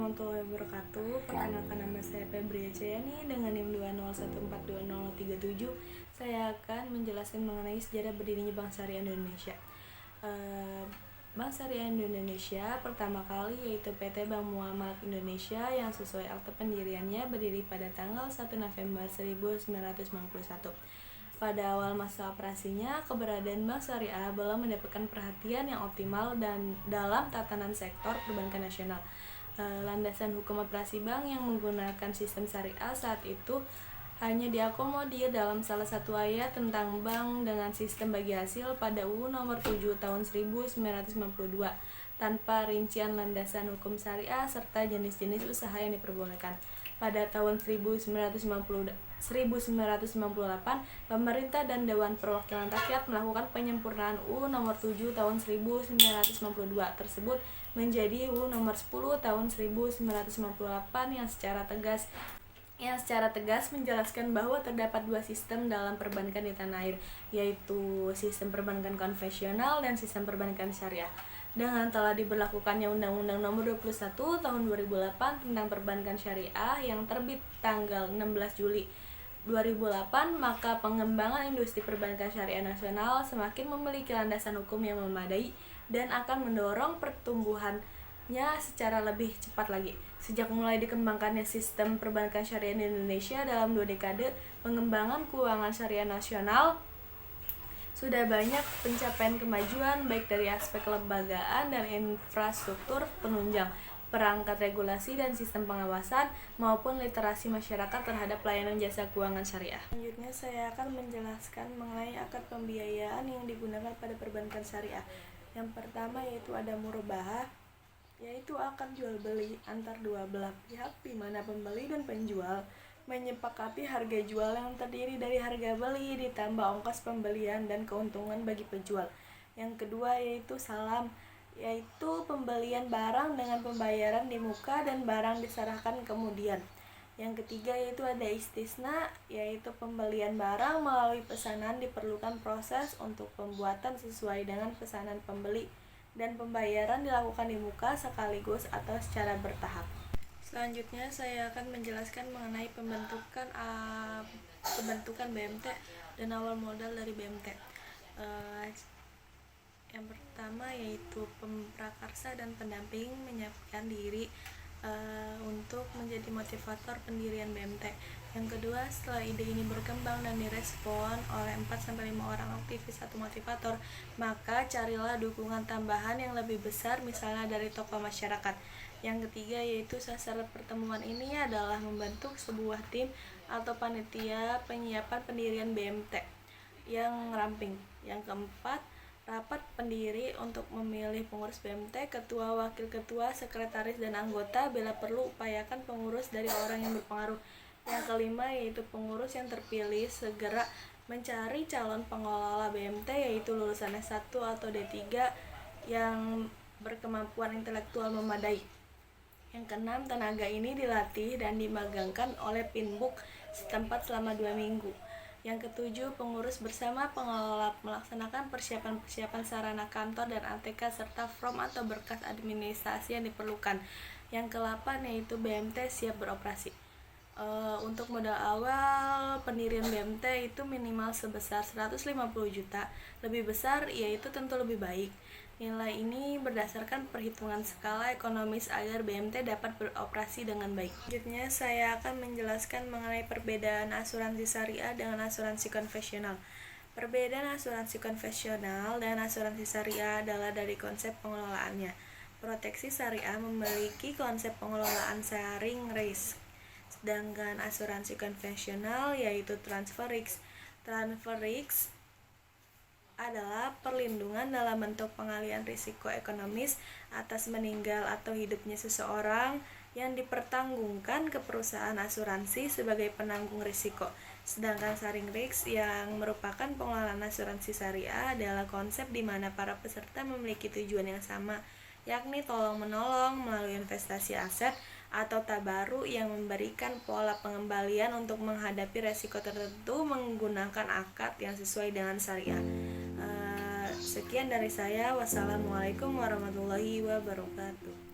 warahmatullahi wabarakatuh. Perkenalkan, nama saya Febria Cayani dengan NIM 201420037. Saya akan menjelaskan mengenai sejarah berdirinya Bank Syariah Indonesia. Bank Syariah Indonesia pertama kali yaitu PT Bank Muamalat Indonesia yang sesuai akte pendiriannya berdiri pada tanggal 1 November 1991. Pada awal masa operasinya, keberadaan Bank Syariah belum mendapatkan perhatian yang optimal dan dalam tatanan sektor perbankan nasional. Landasan hukum operasi bank yang menggunakan sistem syariah saat itu hanya diakomodir dalam salah satu ayat tentang bank dengan sistem bagi hasil pada UU Nomor 7 Tahun 1992 tanpa rincian landasan hukum syariah serta jenis-jenis usaha yang diperbolehkan. Pada tahun 1998, pemerintah dan Dewan Perwakilan Rakyat melakukan penyempurnaan UU Nomor 7 Tahun 1992 tersebut menjadi UU Nomor 10 Tahun 1998 yang secara tegas menjelaskan bahwa terdapat dua sistem dalam perbankan di tanah air, yaitu sistem perbankan konvensional dan sistem perbankan syariah. Dengan telah diberlakukannya Undang-Undang Nomor 21 Tahun 2008 tentang Perbankan Syariah yang terbit tanggal 16 Juli 2008, maka pengembangan industri perbankan syariah nasional semakin memiliki landasan hukum yang memadai dan akan mendorong pertumbuhannya secara lebih cepat lagi. Sejak mulai dikembangkannya sistem perbankan syariah di Indonesia dalam 2 dekade pengembangan keuangan syariah nasional, sudah banyak pencapaian kemajuan baik dari aspek kelembagaan dan infrastruktur penunjang, perangkat regulasi dan sistem pengawasan, maupun literasi masyarakat terhadap layanan jasa keuangan syariah. Selanjutnya saya akan menjelaskan mengenai akad pembiayaan yang digunakan pada perbankan syariah. Yang pertama yaitu ada murabahah, yaitu akad jual beli antar dua belah pihak di mana pembeli dan penjual menyepakati harga jual yang terdiri dari harga beli ditambah ongkos pembelian dan keuntungan bagi penjual. Yang kedua yaitu salam, yaitu pembelian barang dengan pembayaran di muka dan barang diserahkan kemudian. Yang ketiga yaitu ada istisna, yaitu pembelian barang melalui pesanan diperlukan proses untuk pembuatan sesuai dengan pesanan pembeli dan pembayaran dilakukan di muka sekaligus atau secara bertahap. Selanjutnya saya akan menjelaskan mengenai pembentukan BMT dan awal modal dari BMT. Yang pertama yaitu pemprakarsa dan pendamping menyiapkan diri untuk menjadi motivator pendirian BMT. Yang kedua, setelah ide ini berkembang dan direspon oleh 4-5 orang aktivis atau motivator, maka carilah dukungan tambahan yang lebih besar, misalnya dari tokoh masyarakat. Yang ketiga yaitu sasaran pertemuan ini adalah membentuk sebuah tim atau panitia penyiapan pendirian BMT yang ramping. Yang keempat, rapat pendiri untuk memilih pengurus BMT, ketua, wakil ketua, sekretaris, dan anggota. Bila perlu, upayakan pengurus dari orang yang berpengaruh. Yang kelima yaitu pengurus yang terpilih segera mencari calon pengelola BMT, yaitu lulusan S1 atau D3 yang berkemampuan intelektual memadai. Yang keenam, tenaga ini dilatih dan dimagangkan oleh Pinbuk setempat selama 2 minggu. Yang ketujuh, pengurus bersama pengelola melaksanakan persiapan sarana kantor dan ATK serta form atau berkas administrasi yang diperlukan. Yang ke-8 yaitu BMT siap beroperasi. Untuk modal awal pendirian BMT itu minimal sebesar 150 juta, lebih besar yaitu tentu lebih baik. Nilai ini berdasarkan perhitungan skala ekonomis agar BMT dapat beroperasi dengan baik. Selanjutnya saya akan menjelaskan mengenai perbedaan asuransi syariah dengan asuransi konvensional. Perbedaan asuransi konvensional dan asuransi syariah adalah dari konsep pengelolaannya. Proteksi syariah memiliki konsep pengelolaan sharing risk, sedangkan asuransi konvensional yaitu transfer risk. Transfer risk adalah perlindungan dalam bentuk pengalihan risiko ekonomis atas meninggal atau hidupnya seseorang yang dipertanggungkan ke perusahaan asuransi sebagai penanggung risiko. Sedangkan sharing risk yang merupakan pengelolaan asuransi syariah adalah konsep di mana para peserta memiliki tujuan yang sama, yakni tolong-menolong melalui investasi aset atau tabaru yang memberikan pola pengembalian untuk menghadapi resiko tertentu menggunakan akad yang sesuai dengan syariah. Sekian dari saya. Wassalamualaikum warahmatullahi wabarakatuh.